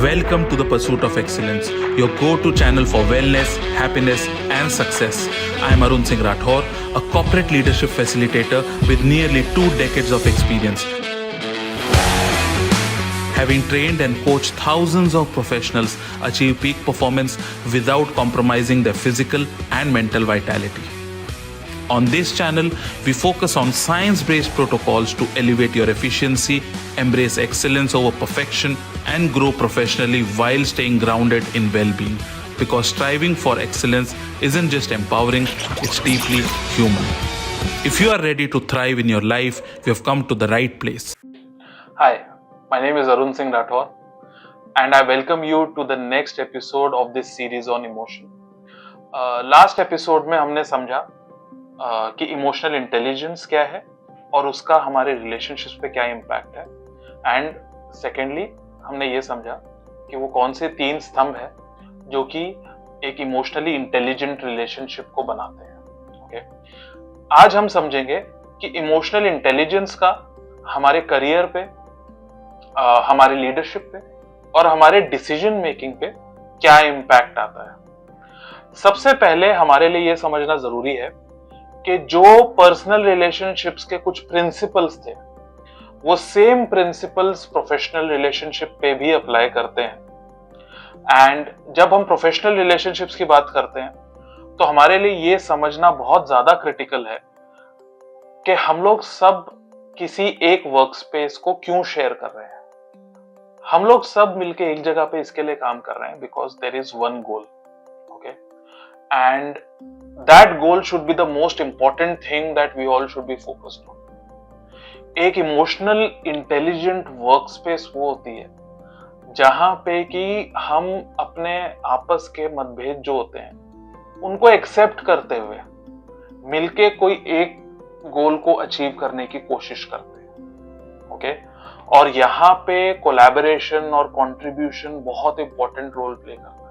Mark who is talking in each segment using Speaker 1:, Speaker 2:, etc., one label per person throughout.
Speaker 1: Welcome to the Pursuit of Excellence, your go-to channel for wellness, happiness, and success. I am Arun Singh Rathore, a corporate leadership facilitator with nearly 2 decades of experience. Having trained and coached thousands of professionals achieve peak performance without compromising their physical and mental vitality. On this channel, we focus on science-based protocols to elevate your efficiency, embrace excellence over perfection, and grow professionally while staying grounded in well-being. Because striving for excellence isn't just empowering, it's deeply human. If you are ready to thrive in your life, you have come to the right place.
Speaker 2: Hi, my name is Arun Singh Rathore, and I welcome you to the next episode of this series on emotion. Last episode में हमने समझा कि emotional intelligence क्या है और उसका हमारे relationships पे क्या इम्पैक्ट है, एंड सेकेंडली हमने ये समझा कि वो कौन से 3 स्तंभ है जो कि एक इमोशनली इंटेलिजेंट रिलेशनशिप को बनाते हैं. ओके, आज हम समझेंगे कि इमोशनल इंटेलिजेंस का हमारे करियर पे, हमारे लीडरशिप पे और हमारे डिसीजन मेकिंग पे क्या इम्पैक्ट आता है. सबसे पहले हमारे लिए ये समझना जरूरी है कि जो पर्सनल रिलेशनशिप्स के कुछ प्रिंसिपल्स थे वो सेम प्रिंसिपल्स प्रोफेशनल रिलेशनशिप पे भी अप्लाई करते हैं. एंड जब हम प्रोफेशनल रिलेशनशिप्स की बात करते हैं तो हमारे लिए ये समझना बहुत ज्यादा क्रिटिकल है कि हम लोग सब किसी एक वर्क स्पेस को क्यों शेयर कर रहे हैं. हम लोग सब मिलके एक जगह पे इसके लिए काम कर रहे हैं because there is one goal. Okay, and that goal should be the most important thing that we all should be focused on. एक इमोशनल इंटेलिजेंट वर्क स्पेस वो होती है जहां पे कि हम अपने आपस के मतभेद जो होते हैं उनको एक्सेप्ट करते हुए मिलके कोई एक गोल को अचीव करने की कोशिश करते हैं. ओके, और यहाँ पे कोलैबोरेशन और कंट्रीब्यूशन बहुत इंपॉर्टेंट रोल प्ले करता है.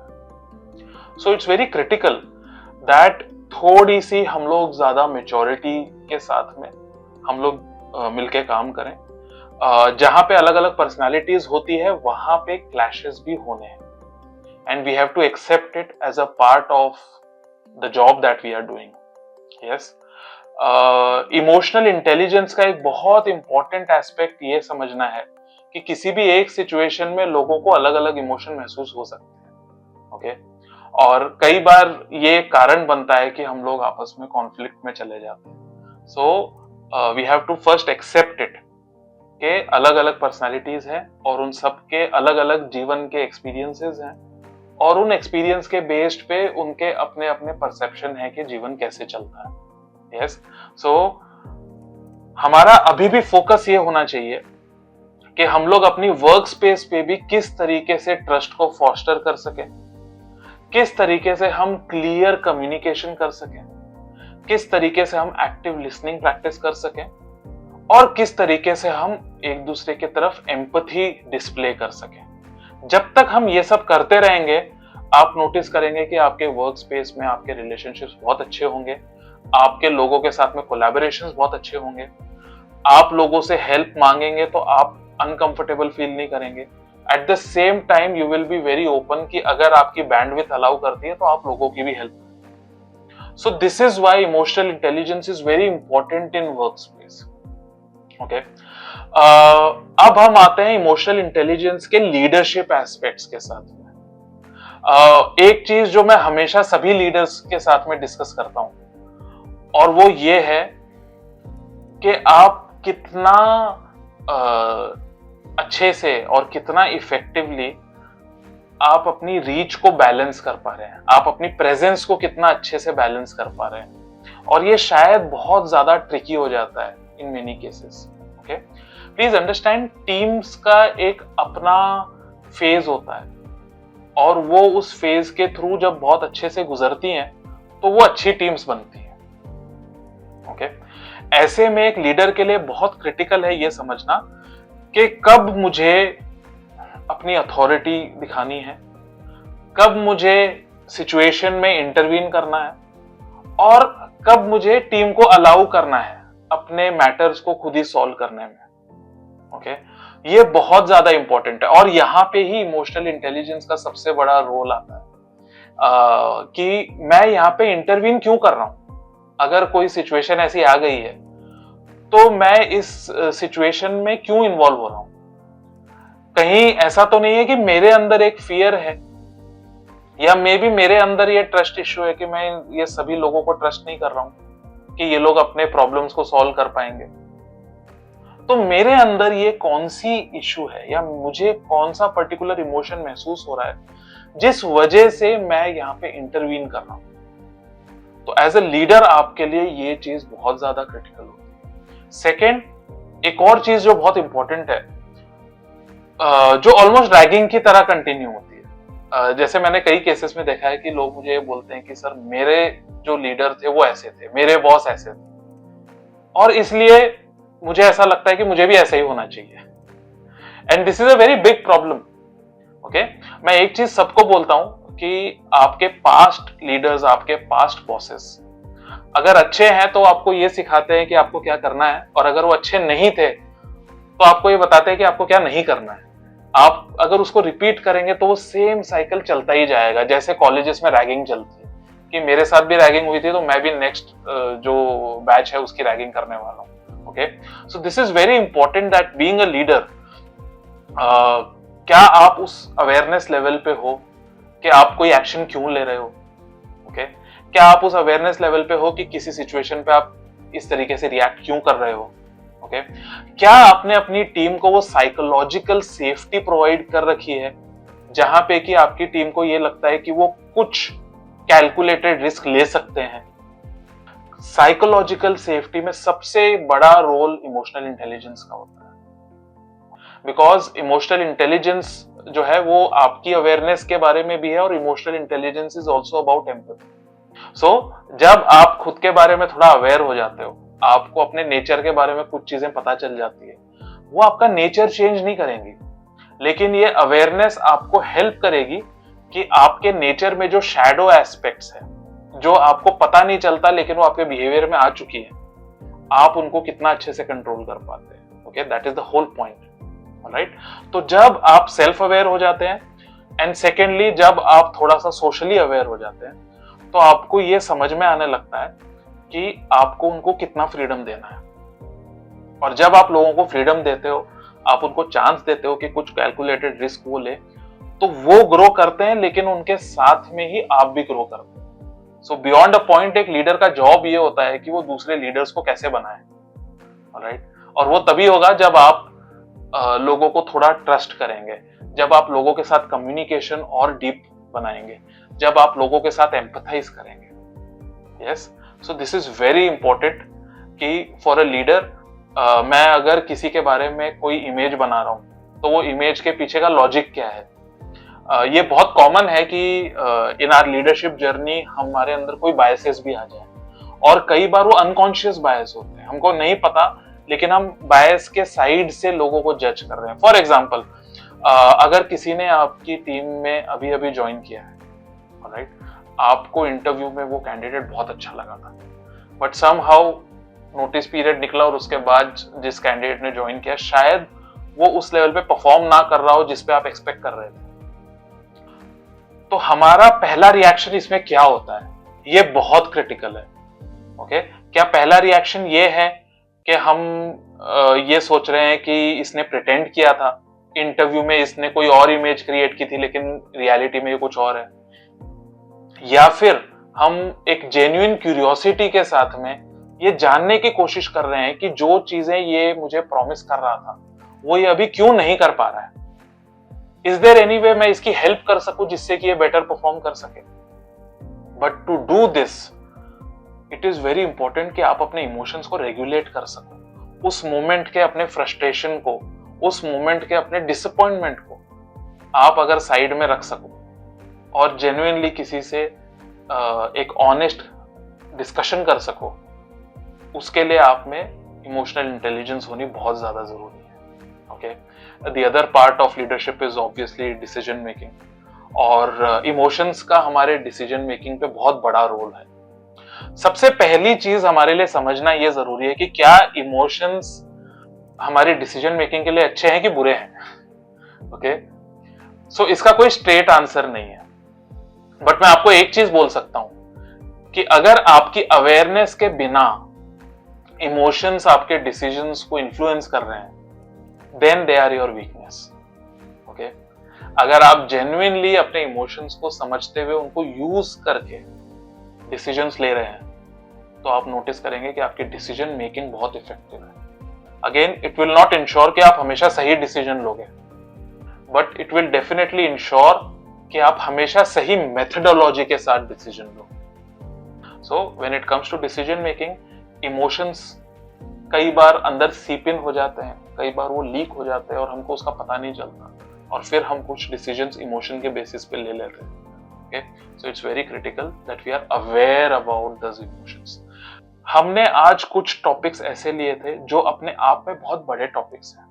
Speaker 2: सो इट्स वेरी क्रिटिकल दैट थोड़ी सी हम लोग ज्यादा मेच्योरिटी के साथ में हम लोग मिलके काम करें. जहां पे अलग अलग पर्सनालिटीज होती है वहां पे क्लैशेस भी होने हैं, and we have to accept it as a part of the job that we are doing. Yes, emotional intelligence का एक बहुत इंपॉर्टेंट एस्पेक्ट ये समझना है कि किसी भी एक सिचुएशन में लोगों को अलग अलग इमोशन महसूस हो सकते हैं. ओके, और कई बार ये कारण बनता है कि हम लोग आपस में कॉन्फ्लिक्ट में चले जाते हैं. So we have to first accept it के अलग अलग पर्सनालिटीज हैं और उन सब के अलग अलग जीवन के एक्सपीरियंसेस हैं और उन एक्सपीरियंस के बेस्ड पे उनके अपने अपने परसेप्शन है कि जीवन कैसे चलता है. यस, सो हमारा अभी भी फोकस ये होना चाहिए कि हम लोग अपनी वर्क स्पेस पे भी किस तरीके से ट्रस्ट को फॉस्टर कर सकें, किस तरीके से हम क्लियर कम्युनिकेशन कर सकें, किस तरीके से हम एक्टिव लिसनिंग प्रैक्टिस कर सकें और किस तरीके से हम एक दूसरे की तरफ एम्पैथी डिस्प्ले कर सकें. जब तक हम ये सब करते रहेंगे आप नोटिस करेंगे कि आपके वर्क स्पेस में आपके रिलेशनशिप्स बहुत अच्छे होंगे, आपके लोगों के साथ में कोलैबोरेशंस बहुत अच्छे होंगे, आप लोगों से हेल्प मांगेंगे तो आप अनकंफर्टेबल फील नहीं करेंगे. At the same time you will be very open कि अगर आपकी बैंडविड्थ अलाउ करती है तो आप लोगों की भी हेल्प करें. सो this is why emotional intelligence is very important in work space. Okay, अब हम आते हैं इमोशनल इंटेलिजेंस के लीडरशिप एस्पेक्ट्स के साथ में. एक चीज जो मैं हमेशा सभी लीडर्स के साथ में डिस्कस करता हूं और वो ये है कि आप कितना अच्छे से और कितना इफेक्टिवली आप अपनी रीच को बैलेंस कर पा रहे हैं, आप अपनी प्रेजेंस को कितना अच्छे से बैलेंस कर पा रहे हैं. और ये शायद बहुत ज्यादा ट्रिकी हो जाता है in many cases. Okay, please understand, teams का एक अपना फेज होता है और वो उस फेज के थ्रू जब बहुत अच्छे से गुजरती हैं तो वो अच्छी टीम्स बनती हैं. ओके, ऐसे में एक लीडर के लिए बहुत क्रिटिकल है ये समझना कि कब मुझे अपनी अथॉरिटी दिखानी है, कब मुझे सिचुएशन में इंटरवीन करना है और कब मुझे टीम को अलाउ करना है अपने मैटर्स को खुद ही सॉल्व करने में. ओके, ये बहुत ज्यादा इंपॉर्टेंट है और यहाँ पे ही इमोशनल इंटेलिजेंस का सबसे बड़ा रोल आता है कि मैं यहाँ पे इंटरवीन क्यों कर रहा हूं। अगर कोई सिचुएशन ऐसी आ गई है तो मैं इस सिचुएशन में क्यों इन्वॉल्व हो रहा हूं। कहीं ऐसा तो नहीं है कि मेरे अंदर एक फियर है या मे बी मेरे अंदर ये ट्रस्ट इश्यू है कि मैं ये सभी लोगों को ट्रस्ट नहीं कर रहा हूं कि ये लोग अपने प्रॉब्लम्स को सॉल्व कर पाएंगे। तो मेरे अंदर ये कौन सी इश्यू है या मुझे कौन सा पर्टिकुलर इमोशन महसूस हो रहा है जिस वजह से मैं यहाँ पे इंटरवीन कर रहा हूं। तो एज ए लीडर आपके लिए ये चीज बहुत ज्यादा क्रिटिकल होती है। सेकेंड, एक और चीज जो बहुत इंपॉर्टेंट है, जो ऑलमोस्ट रैगिंग की तरह कंटिन्यू होती है। जैसे मैंने कई केसेस में देखा है कि लोग मुझे ये बोलते हैं कि सर मेरे जो लीडर थे वो ऐसे थे, मेरे बॉस ऐसे थे और इसलिए मुझे ऐसा लगता है कि मुझे भी ऐसा ही होना चाहिए। And this is a very big problem. Okay, मैं एक चीज सबको बोलता हूं कि आपके पास्ट लीडर्स, आपके पास्ट बॉसेस अगर अच्छे हैं तो आपको ये सिखाते हैं कि आपको क्या करना है, और अगर वो अच्छे नहीं थे तो आपको ये बताते हैं कि आपको क्या नहीं करना है। आप अगर उसको रिपीट करेंगे तो वो सेम साइकिल चलता ही जाएगा। जैसे कॉलेजेस में रैगिंग चलती है कि मेरे साथ भी रैगिंग हुई थी तो मैं भी नेक्स्ट जो बैच है उसकी रैगिंग करने वाला हूं। Okay, so this is very important that being a leader, क्या आप उस अवेयरनेस लेवल पे हो कि आप कोई एक्शन क्यों ले रहे हो। ओके, क्या आप उस अवेयरनेस लेवल पे हो कि किसी सिचुएशन पे आप इस तरीके से रिएक्ट क्यों कर रहे हो। ओके, क्या आपने अपनी टीम को वो साइकोलॉजिकल सेफ्टी प्रोवाइड कर रखी है जहां पे कि आपकी टीम को ये लगता है कि वो कुछ कैलकुलेटेड रिस्क ले सकते हैं। साइकोलॉजिकल सेफ्टी में सबसे बड़ा रोल इमोशनल इंटेलिजेंस का होता है, बिकॉज इमोशनल इंटेलिजेंस जो है वो आपकी अवेयरनेस के बारे में भी है और emotional intelligence is also about empathy. So जब आप खुद के बारे में थोड़ा अवेयर हो जाते हो, आपको अपने नेचर के बारे में कुछ चीजें पता चल जाती है, वो आपका नेचर चेंज नहीं करेंगी, लेकिन ये अवेयरनेस आपको हेल्प करेगी कि आपके नेचर में जो शैडो एस्पेक्ट्स है, जो आपको पता नहीं चलता लेकिन वो आपके बिहेवियर में आ चुकी है, आप उनको कितना अच्छे से कंट्रोल कर पाते हैं। Okay, that is the whole point. Right, तो जब आप सेल्फ अवेयर हो जाते हैं एंड सेकेंडली जब आप थोड़ा सा सोशली अवेयर हो जाते हैं तो आपको ये समझ में आने लगता है कि आपको उनको कितना फ्रीडम देना है। और जब आप लोगों को फ्रीडम देते हो, आप उनको चांस देते हो कि कुछ कैलकुलेटेड रिस्क वो ले, तो वो ग्रो करते हैं लेकिन उनके साथ में ही आप भी ग्रो करते हो। सो बियॉन्ड अ पॉइंट एक लीडर का जॉब ये होता है कि वो दूसरे लीडर्स को कैसे बनाए। ऑलराइट, और वो तभी होगा जब आप लोगों को थोड़ा ट्रस्ट करेंगे, जब आप लोगों के साथ कम्युनिकेशन और डीप बनाएंगे, जब आप लोगों के साथ एम्पथाइज करेंगे। Yes, so this is very important कि फॉर अ लीडर, मैं अगर किसी के बारे में कोई इमेज बना रहा हूं तो वो इमेज के पीछे का लॉजिक क्या है। ये बहुत कॉमन है कि इन आवर लीडरशिप जर्नी हमारे अंदर कोई बायसेस भी आ जाए, और कई बार वो अनकॉन्शियस बायस होते हैं, हमको नहीं पता, लेकिन हम बायस के साइड से लोगों को जज कर रहे हैं। फॉर एग्जाम्पल, अगर किसी ने आपकी टीम में अभी अभी ज्वाइन किया है, राइट, आपको इंटरव्यू में वो कैंडिडेट बहुत अच्छा लगा था, बट समहाउ नोटिस पीरियड निकला और उसके बाद जिस कैंडिडेट ने ज्वाइन किया शायद वो उस लेवल पे परफॉर्म ना कर रहा हो जिस पे आप एक्सपेक्ट कर रहे थे। तो हमारा पहला रिएक्शन इसमें क्या होता है, ये बहुत क्रिटिकल है। ओके, क्या पहला रिएक्शन ये है कि हम ये सोच रहे हैं कि इसने प्रिटेंड किया था, इंटरव्यू में इसने कोई और इमेज क्रिएट की थी लेकिन रियलिटी में ये कुछ और है, या फिर हम एक जेन्युइन क्यूरियोसिटी के साथ में ये जानने की कोशिश कर रहे हैं कि जो चीजें ये मुझे प्रॉमिस कर रहा था वो ये अभी क्यों नहीं कर पा रहा है। इज देयर एनी वे मैं इसकी हेल्प कर सकूं जिससे कि ये बेटर परफॉर्म कर सके। But to do this it is very important कि आप अपने इमोशंस को रेगुलेट कर सको, उस मोमेंट के अपने फ्रस्ट्रेशन को, उस मोमेंट के अपने डिसअपॉइंटमेंट को आप अगर साइड में रख सको और जेन्युइनली किसी से एक ऑनेस्ट डिस्कशन कर सको, उसके लिए आप में इमोशनल इंटेलिजेंस होनी बहुत ज्यादा जरूरी है। Okay, the other part of leadership is obviously decision making, और इमोशंस का हमारे डिसीजन मेकिंग पे बहुत बड़ा रोल है। सबसे पहली चीज हमारे लिए समझना यह जरूरी है कि क्या इमोशंस हमारी डिसीजन मेकिंग के लिए अच्छे हैं कि बुरे हैं। ओके, सो इसका कोई स्ट्रेट आंसर नहीं है, बट मैं आपको एक चीज बोल सकता हूं कि अगर आपकी अवेयरनेस के बिना इमोशंस आपके डिसीजंस को इन्फ्लुएंस कर रहे हैं, then they are your weakness. Okay, अगर आप जेन्युइनली अपने इमोशंस को समझते हुए उनको यूज करके डिसीजंस ले रहे हैं, तो आप नोटिस करेंगे कि आपकी डिसीजन मेकिंग बहुत इफेक्टिव है। Again, it will not ensure कि आप हमेशा सही डिसीजन लोगे, but it will definitely ensure कि आप हमेशा सही मेथडोलॉजी के साथ डिसीजन लो। So when it comes to decision making, emotions कई बार अंदर सीप इन हो जाते हैं, कई बार वो लीक हो जाते हैं और हमको उसका पता नहीं चलता, और फिर हम कुछ डिसीजंस इमोशन के बेसिस पे ले लेते हैं। Okay, so it's very critical that we are aware about those emotions. हमने आज कुछ टॉपिक्स ऐसे लिए थे जो अपने आप में बहुत बड़े टॉपिक्स हैं,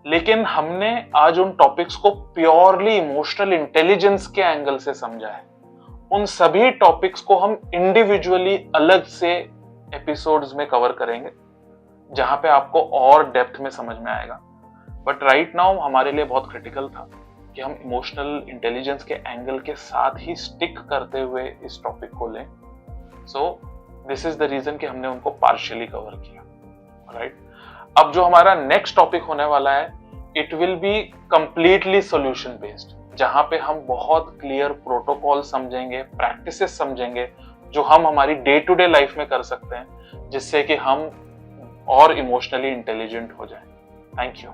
Speaker 2: लेकिन हमने आज उन टॉपिक्स को प्योरली इमोशनल इंटेलिजेंस के एंगल से समझा है। उन सभी टॉपिक्स को हम इंडिविजुअली अलग से एपिसोड्स में कवर करेंगे, जहां पे आपको और डेप्थ में समझ में आएगा। बट राइट नाउ हमारे लिए बहुत क्रिटिकल था कि हम इमोशनल इंटेलिजेंस के एंगल के साथ ही स्टिक करते हुए इस टॉपिक को लें। So this is the reason कि हमने उनको पार्शियली कवर किया। राइट, अब जो हमारा नेक्स्ट टॉपिक होने वाला है, it will be completely solution based, जहां पे हम बहुत क्लियर प्रोटोकॉल समझेंगे, प्रैक्टिसेस समझेंगे जो हम हमारी डे टू डे लाइफ में कर सकते हैं, जिससे कि हम और इमोशनली इंटेलिजेंट हो जाएं। Thank you.